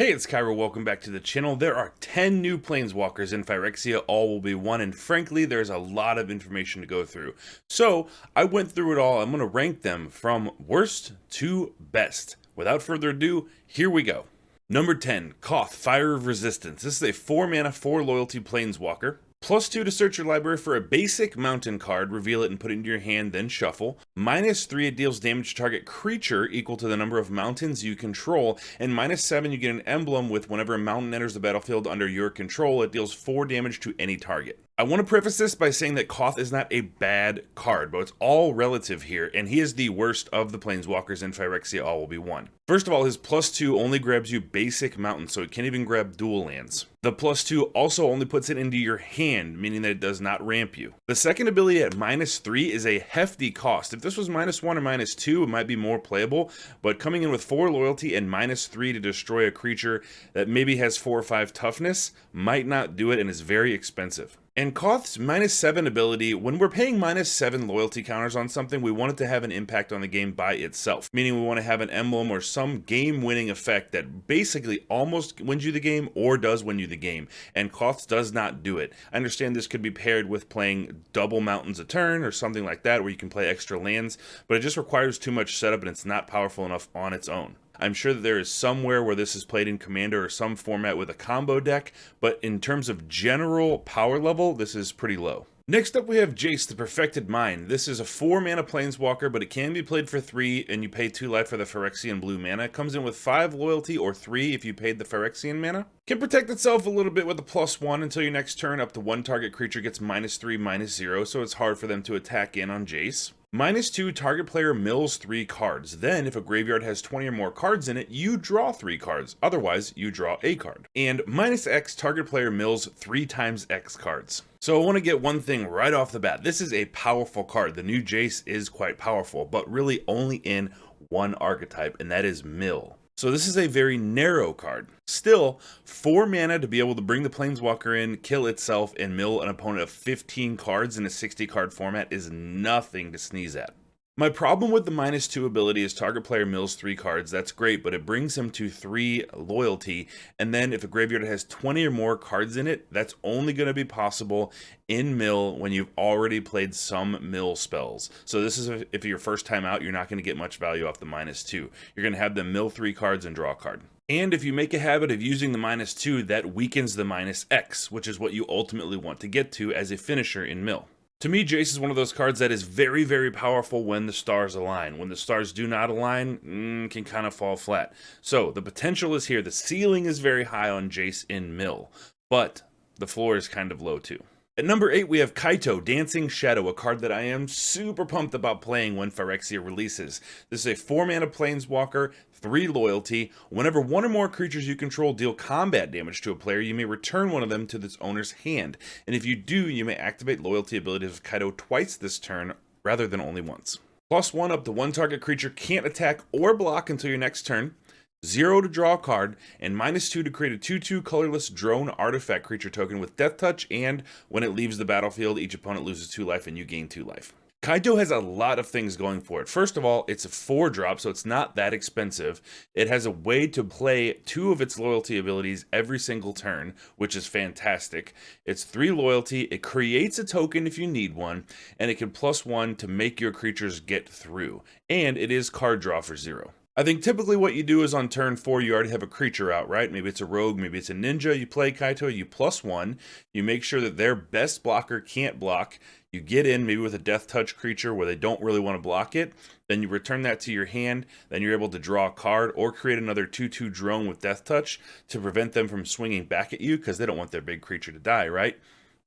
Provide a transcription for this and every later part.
Hey, it's Kaero, welcome back to the channel. There are 10 new Planeswalkers in Phyrexia, all will be one, and frankly, there's a lot of information to go through. So, I went through it all. I'm going to rank them from worst to best. Without further ado, here we go. Number 10, Koth, Fire of Resistance. This is a 4-mana, 4-loyalty Planeswalker. +2 to search your library for a basic mountain card, reveal it and put it into your hand, then shuffle. -3, it deals damage to target creature equal to the number of mountains you control. And -7, you get an emblem with whenever a mountain enters the battlefield under your control, it deals 4 damage to any target. I want to preface this by saying that Koth is not a bad card, but it's all relative here, and he is the worst of the Planeswalkers in Phyrexia, all will be one. First of all, his +2 only grabs you basic mountains, so it can't even grab dual lands. The +2 also only puts it into your hand, meaning that it does not ramp you. The second ability at -3 is a hefty cost. If this was -1 or -2, it might be more playable, but coming in with 4 loyalty and -3 to destroy a creature that maybe has 4 or 5 toughness might not do it and is very expensive. And Koth's -7 ability, when we're paying -7 loyalty counters on something, we want it to have an impact on the game by itself. Meaning we want to have an emblem or some game-winning effect that basically almost wins you the game or does win you the game. And Koth's does not do it. I understand this could be paired with playing double mountains a turn or something like that where you can play extra lands, but it just requires too much setup and it's not powerful enough on its own. I'm sure that there is somewhere where this is played in Commander or some format with a combo deck, but in terms of general power level, this is pretty low. Next up we have Jace, the Perfected Mind. This is a 4-mana Planeswalker, but it can be played for 3, and you pay 2 life for the Phyrexian blue mana. It comes in with 5 loyalty or 3 if you paid the Phyrexian mana. Can protect itself a little bit with a +1 until your next turn. Up to 1 target creature gets -3, -0, so it's hard for them to attack in on Jace. -2, target player mills 3 cards. Then, if a graveyard has 20 or more cards in it, you draw 3 cards. Otherwise, you draw a card. And -X, target player mills 3 times X cards. So I want to get one thing right off the bat. This is a powerful card. The new Jace is quite powerful, but really only in one archetype, and that is mill. So this is a very narrow card. Still, 4 mana to be able to bring the Planeswalker in, kill itself, and mill an opponent of 15 cards in a 60 card format is nothing to sneeze at. My problem with the -2 ability is target player mills 3 cards. That's great, but it brings him to 3 loyalty, and then if a graveyard has 20 or more cards in it, that's only going to be possible in mill when you've already played some mill spells. So this is if your first time out, you're not going to get much value off the -2. You're going to have them mill 3 cards and draw a card. And if you make a habit of using the -2, that weakens the -X, which is what you ultimately want to get to as a finisher in mill. To me, Jace is one of those cards that is very, very powerful when the stars align. When the stars do not align, can kind of fall flat. So the potential is here. The ceiling is very high on Jace in mill, but the floor is kind of low too. At number 8, we have Kaito, Dancing Shadow, a card that I am super pumped about playing when Phyrexia releases. This is a 4-mana Planeswalker, 3 loyalty. Whenever 1 or more creatures you control deal combat damage to a player, you may return one of them to its owner's hand. And if you do, you may activate loyalty abilities of Kaito twice this turn, rather than only once. +1, up to 1 target creature can't attack or block until your next turn. 0 to draw a card, and -2 to create a 2/2 colorless drone artifact creature token with Death Touch, and when it leaves the battlefield, each opponent loses 2 life and you gain 2 life. Kaito has a lot of things going for it. First of all, it's a 4-drop, so it's not that expensive. It has a way to play 2 of its loyalty abilities every single turn, which is fantastic. It's 3 loyalty, it creates a token if you need one, and it can +1 to make your creatures get through. And it is card draw for 0. I think typically what you do is on turn 4, you already have a creature out, right? Maybe it's a rogue, maybe it's a ninja. You play Kaito, you +1. You make sure that their best blocker can't block. You get in maybe with a Death Touch creature where they don't really want to block it. Then you return that to your hand. Then you're able to draw a card or create another 2/2 drone with Death Touch to prevent them from swinging back at you because they don't want their big creature to die, right?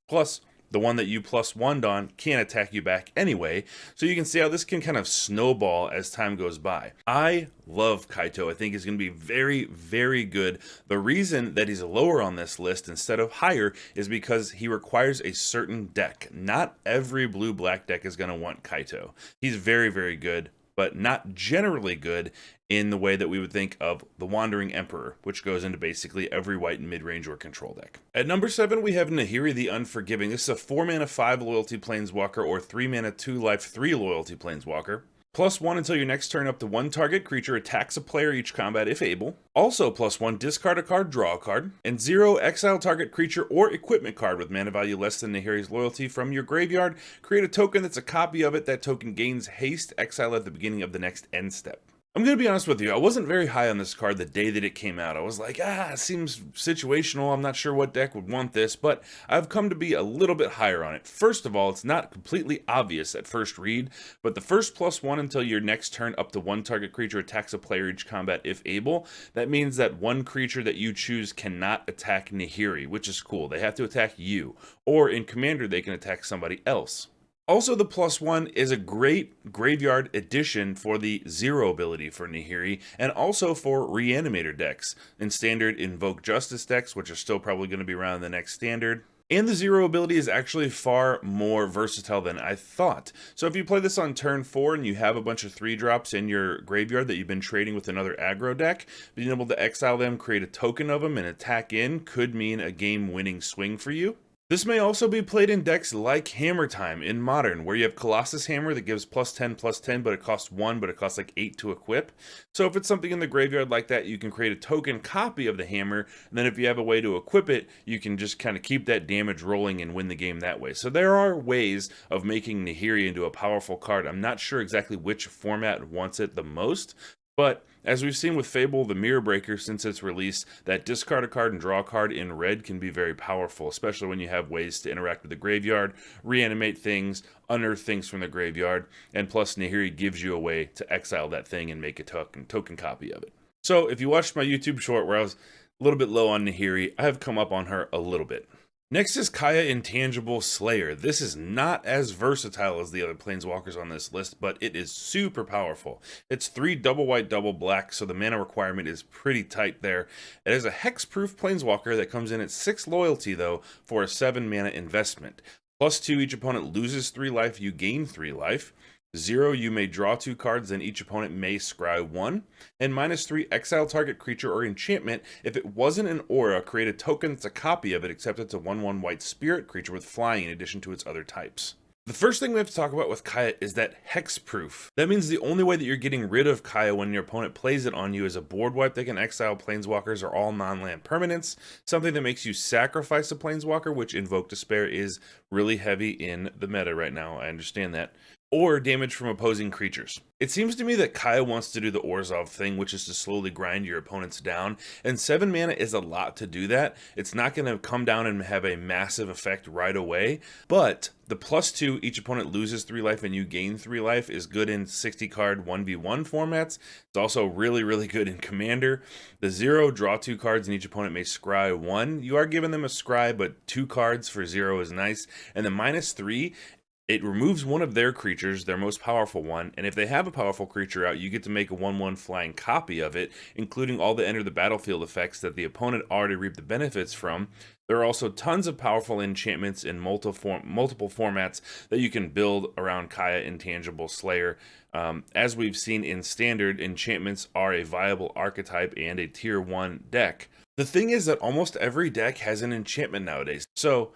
Plus, the one that you +1'd on can't attack you back anyway, so you can see how this can kind of snowball as time goes by. I love Kaito. I think he's going to be very, very good. The reason that he's lower on this list instead of higher is because he requires a certain deck. Not every blue-black deck is going to want Kaito. He's very, very good, but not generally good in the way that we would think of the Wandering Emperor, which goes into basically every white mid-range or control deck. At number 7, we have Nahiri, the Unforgiving. This is a 4-mana 5 loyalty Planeswalker or 3-mana 2 life 3 loyalty Planeswalker. +1 until your next turn up to 1 target creature attacks a player each combat if able. Also +1, discard a card, draw a card. And 0, exile target creature or equipment card with mana value less than Nahiri's loyalty from your graveyard. Create a token that's a copy of it. That token gains haste, exile at the beginning of the next end step. I'm going to be honest with you, I wasn't very high on this card the day that it came out. I was like, it seems situational, I'm not sure what deck would want this, but I've come to be a little bit higher on it. First of all, it's not completely obvious at first read, but the first +1 until your next turn up to 1 target creature attacks a player each combat if able. That means that one creature that you choose cannot attack Nahiri, which is cool. They have to attack you, or in Commander they can attack somebody else. Also, the +1 is a great graveyard addition for the 0 ability for Nahiri, and also for Reanimator decks, in standard Invoke Justice decks, which are still probably going to be around in the next standard. And the 0 ability is actually far more versatile than I thought. So if you play this on turn 4 and you have a bunch of 3-drops in your graveyard that you've been trading with another aggro deck, being able to exile them, create a token of them, and attack in could mean a game-winning swing for you. This may also be played in decks like Hammer Time in Modern, where you have Colossus Hammer that gives +10/+10, but it costs 1, but it costs like 8 to equip. So if it's something in the graveyard like that, you can create a token copy of the hammer, and then if you have a way to equip it, you can just kind of keep that damage rolling and win the game that way. So there are ways of making Nahiri into a powerful card. I'm not sure exactly which format wants it the most, but as we've seen with Fable the Mirror Breaker since its release, that discard a card and draw a card in red can be very powerful, especially when you have ways to interact with the graveyard, reanimate things, unearth things from the graveyard, and plus Nahiri gives you a way to exile that thing and make a token copy of it. So if you watched my YouTube short where I was a little bit low on Nahiri, I have come up on her a little bit. Next is Kaya Intangible Slayer. This is not as versatile as the other Planeswalkers on this list, but it is super powerful. It's 3 double white, double black, so the mana requirement is pretty tight there. It is a hexproof Planeswalker that comes in at 6 loyalty, though, for a 7 mana investment. +2, each opponent loses 3 life, you gain 3 life. 0, you may draw 2 cards, then each opponent may scry 1. And -3, exile target creature or enchantment. If it wasn't an aura, create a token that's a copy of it, except it's a 1/1 white spirit creature with flying in addition to its other types. The first thing we have to talk about with Kaya is that hexproof. That means the only way that you're getting rid of Kaya when your opponent plays it on you is a board wipe that can exile Planeswalkers or all non-land permanents, something that makes you sacrifice a Planeswalker, which Invoke Despair is really heavy in the meta right now, I understand that, or damage from opposing creatures. It seems to me that Kaya wants to do the Orzhov thing, which is to slowly grind your opponents down, and 7 mana is a lot to do that. It's not going to come down and have a massive effect right away, but the +2, each opponent loses 3 life and you gain 3 life is good in 60 card 1v1 formats. It's also really, really good in Commander. The 0, draw 2 cards and each opponent may scry 1. You are giving them a scry, but 2 cards for 0 is nice. And the -3, it removes one of their creatures, their most powerful one, and if they have a powerful creature out, you get to make a 1/1 flying copy of it, including all the enter the battlefield effects that the opponent already reaped the benefits from. There are also tons of powerful enchantments in multiple formats that you can build around Kaya Intangible Slayer. As we've seen in Standard, enchantments are a viable archetype and a tier 1 deck. The thing is that almost every deck has an enchantment nowadays, so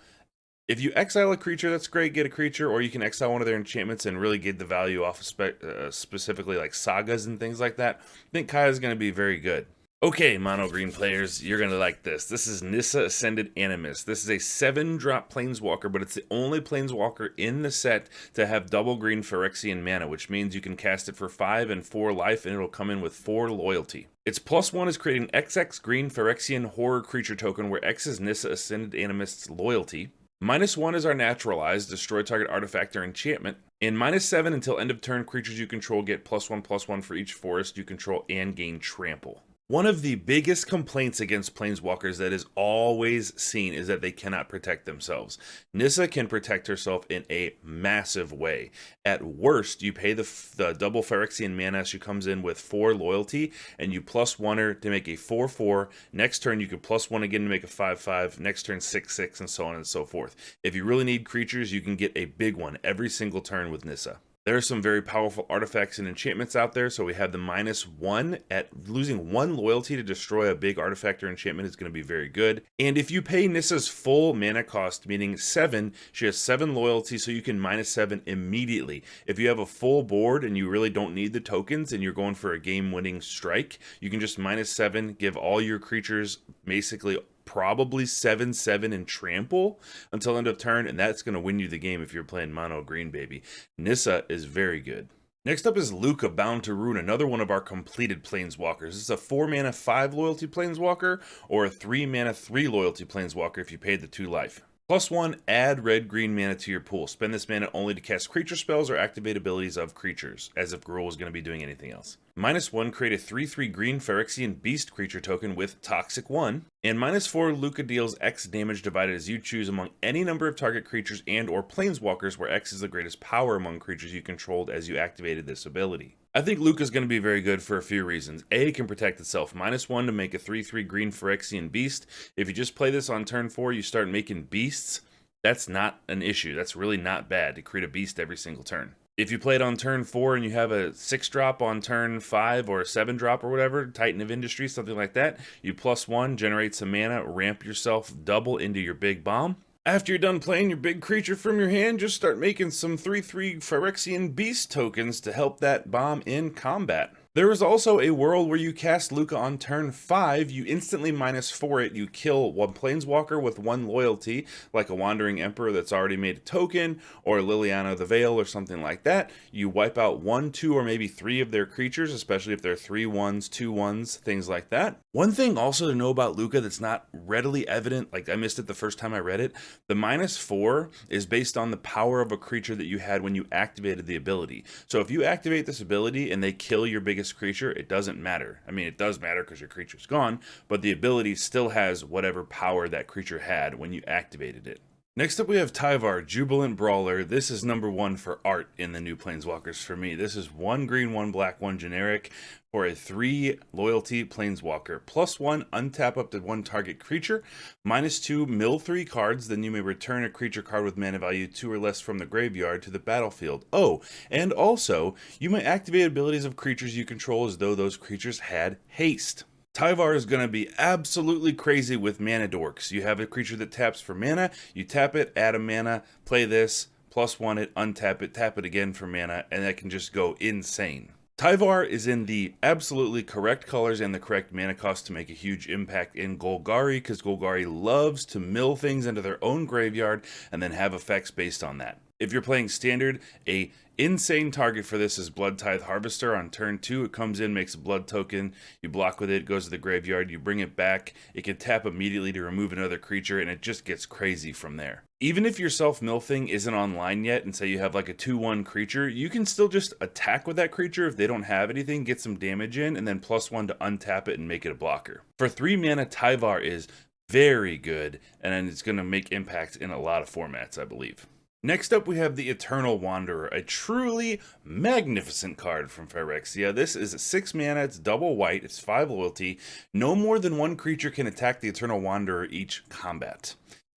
if you exile a creature, that's great, get a creature, or you can exile one of their enchantments and really get the value off of specifically like sagas and things like that. I think Kaya is going to be very good. Okay, mono green players, you're going to like this. This is Nissa Ascended Animist. This is a 7-drop Planeswalker, but it's the only Planeswalker in the set to have double green Phyrexian mana, which means you can cast it for 5 and 4 life, and it'll come in with 4 loyalty. Its +1 is creating XX green Phyrexian horror creature token, where X is Nissa Ascended Animist's loyalty. -1 is our Naturalize, destroy target artifact or enchantment. And -7 until end of turn, creatures you control get +1/+1 for each forest you control and gain trample. One of the biggest complaints against Planeswalkers that is always seen is that they cannot protect themselves. Nissa can protect herself in a massive way. At worst, you pay the double Phyrexian mana. She comes in with 4 loyalty, and you +1 her to make a 4/4. Next turn, you can +1 again to make a 5/5. Next turn, 6/6, and so on and so forth. If you really need creatures, you can get a big one every single turn with Nissa. There are some very powerful artifacts and enchantments out there, so we have the -1 at losing 1 loyalty to destroy a big artifact or enchantment is going to be very good. And if you pay Nissa's full mana cost, meaning 7, she has 7 loyalty, so you can -7 immediately. If you have a full board and you really don't need the tokens and you're going for a game-winning strike, you can just -7, give all your creatures basically probably 7/7 and trample until end of turn, and that's going to win you the game if you're playing mono green, baby. Nissa is very good. Next up is Lukka, Bound to Ruin, another one of our completed planeswalkers. This is a 4 mana 5 loyalty planeswalker, or a 3 mana 3 loyalty planeswalker if you paid the 2 life. +1, add red-green mana to your pool. Spend this mana only to cast creature spells or activate abilities of creatures, as if Gruul was going to be doing anything else. -1, create a 3/3 green Phyrexian Beast creature token with Toxic 1. And -4, Lukka deals X damage divided as you choose among any number of target creatures and or planeswalkers, where X is the greatest power among creatures you controlled as you activated this ability. I think Lukka is going to be very good for a few reasons. A, it can protect itself. -1 to make a 3/3 green Phyrexian Beast. If you just play this on turn 4, you start making beasts. That's not an issue. That's really not bad to create a beast every single turn. If you play it on turn 4 and you have a 6-drop on turn 5 or a 7-drop or whatever, Titan of Industry, something like that, you +1, generate some mana, ramp yourself double into your big bomb. After you're done playing your big creature from your hand, just start making some 3/3 Phyrexian Beast tokens to help that bomb in combat. There is also a world where you cast Lukka on turn 5, you instantly -4 it, you kill one planeswalker with 1 loyalty, like a Wandering Emperor that's already made a token, or Liliana the Veil or something like that. You wipe out 1, 2, or maybe 3 of their creatures, especially if they're 3/1s, 2/1s, things like that. One thing also to know about Lukka that's not readily evident, like I missed it the first time I read it, the -4 is based on the power of a creature that you had when you activated the ability. So if you activate this ability and they kill your biggest creature, it doesn't matter. I mean, it does matter because your creature's gone, but the ability still has whatever power that creature had when you activated it. Next up we have Tyvar, Jubilant Brawler. This is number 1 for art in the new Planeswalkers for me. This is 1 green, 1 black, 1 generic for a 3 loyalty Planeswalker. +1, untap up to 1 target creature. -2, mill 3 cards, then you may return a creature card with mana value 2 or less from the graveyard to the battlefield. Oh, and also, you may activate abilities of creatures you control as though those creatures had haste. Tyvar is going to be absolutely crazy with mana dorks. You have a creature that taps for mana, you tap it, add a mana, play this, +1 it, untap it, tap it again for mana, and that can just go insane. Tyvar is in the absolutely correct colors and the correct mana cost to make a huge impact in Golgari, because Golgari loves to mill things into their own graveyard and then have effects based on that. If you're playing Standard, a insane target for this is Blood Tithe Harvester. On turn 2, it comes in, makes a blood token, you block with it, goes to the graveyard, you bring it back, it can tap immediately to remove another creature, and it just gets crazy from there. Even if your self-mill thing isn't online yet, and say you have like a 2/1 creature, you can still just attack with that creature if they don't have anything, get some damage in, and then +1 to untap it and make it a blocker. For 3 mana, Tyvar is very good, and it's going to make impacts in a lot of formats, I believe. Next up, we have the Eternal Wanderer, a truly magnificent card from Phyrexia. This is 6 mana, it's double white, it's 5 loyalty. No more than 1 creature can attack the Eternal Wanderer each combat.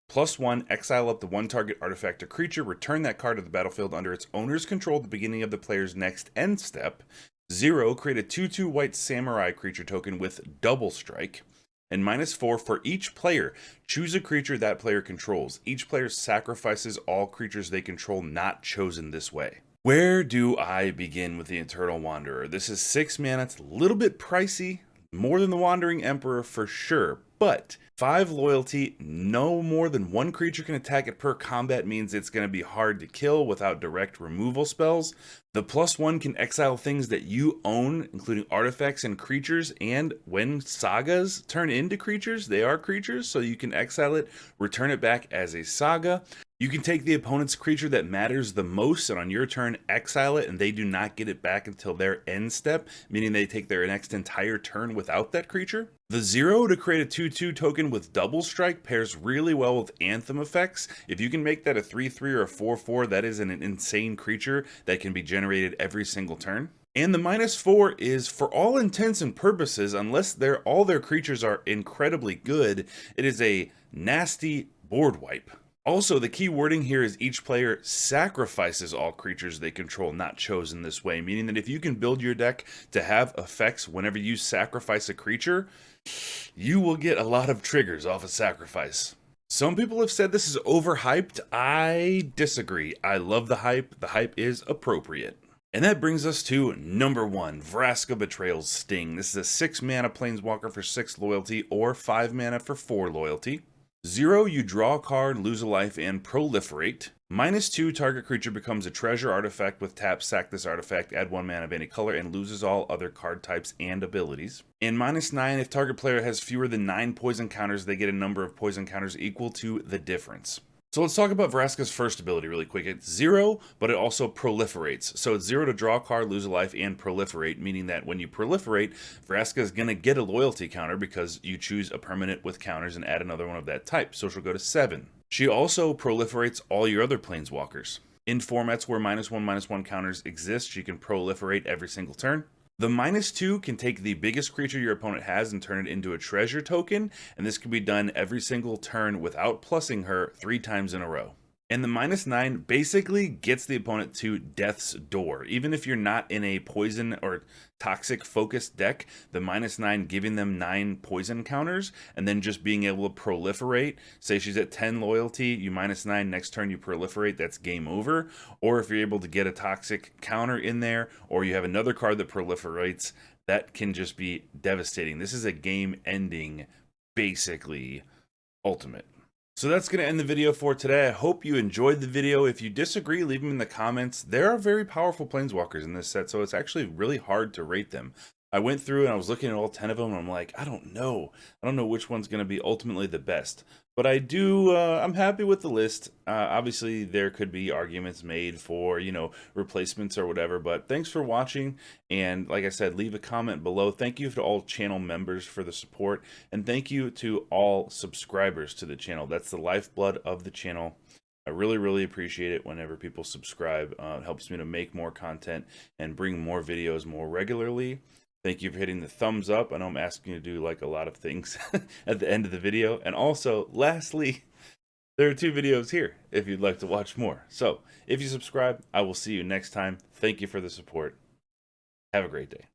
+1, exile up to 1 target artifact or creature, return that card to the battlefield under its owner's control at the beginning of the player's next end step. 0, create a 2/2 white samurai creature token with double strike. And -4, for each player, choose a creature that player controls. Each player sacrifices all creatures they control not chosen this way. Where do I begin with the Eternal Wanderer? This is 6 mana, it's a little bit pricey, more than the Wandering Emperor for sure, but 5 loyalty, no more than 1 creature can attack it per combat means it's going to be hard to kill without direct removal spells. The +1 can exile things that you own, including artifacts and creatures, and when sagas turn into creatures, they are creatures, so you can exile it, return it back as a saga. You can take the opponent's creature that matters the most, and on your turn, exile it, and they do not get it back until their end step, meaning they take their next entire turn without that creature. The 0 to create a 2/2 token with double strike pairs really well with Anthem effects. If you can make that a 3/3 or a 4/4, that is an insane creature that can be generated every single turn. And the -4 is, for all intents and purposes, unless all their creatures are incredibly good, it is a nasty board wipe. Also, the key wording here is each player sacrifices all creatures they control not chosen this way, meaning that if you can build your deck to have effects whenever you sacrifice a creature, you will get a lot of triggers off a sacrifice. Some people have said this is overhyped. I disagree. I love the hype. The hype is appropriate. And that brings us to number 1, Vraska Betrayal's Sting. This is a 6 mana Planeswalker for 6 loyalty or 5 mana for 4 loyalty. 0, you draw a card, lose a life, and proliferate. -2, target creature becomes a treasure artifact with tap, sack this artifact, add 1 mana of any color, and loses all other card types and abilities. And -9, if target player has fewer than 9 poison counters, they get a number of poison counters equal to the difference. So let's talk about Vraska's first ability really quick. It's 0, but it also proliferates. So it's 0 to draw a card, lose a life, and proliferate, meaning that when you proliferate, Vraska is going to get a loyalty counter because you choose a permanent with counters and add another one of that type. So she'll go to 7. She also proliferates all your other Planeswalkers. In formats where -1/-1 counters exist, she can proliferate every single turn. The -2 can take the biggest creature your opponent has and turn it into a treasure token, and this can be done every single turn without plussing her 3 times in a row. And the -9 basically gets the opponent to death's door. Even if you're not in a poison or toxic focused deck, the -9 giving them 9 poison counters and then just being able to proliferate. Say she's at 10 loyalty, you -9, next turn you proliferate, that's game over. Or if you're able to get a toxic counter in there, or you have another card that proliferates, that can just be devastating. This is a game ending, basically, ultimate. So that's going to end the video for today. I hope you enjoyed the video. If you disagree, leave them in the comments. There are very powerful Planeswalkers in this set, so it's actually really hard to rate them. I went through and I was looking at all 10 of them, and I'm like, I don't know. I don't know which one's going to be ultimately the best. But I do, I'm happy with the list. Obviously, there could be arguments made for, replacements or whatever. But thanks for watching. And like I said, leave a comment below. Thank you to all channel members for the support. And thank you to all subscribers to the channel. That's the lifeblood of the channel. I really, really appreciate it whenever people subscribe. It helps me to make more content and bring more videos more regularly. Thank you for hitting the thumbs up. I know I'm asking you to do like a lot of things at the end of the video. And also, lastly, there are 2 videos here if you'd like to watch more. So if you subscribe, I will see you next time. Thank you for the support. Have a great day.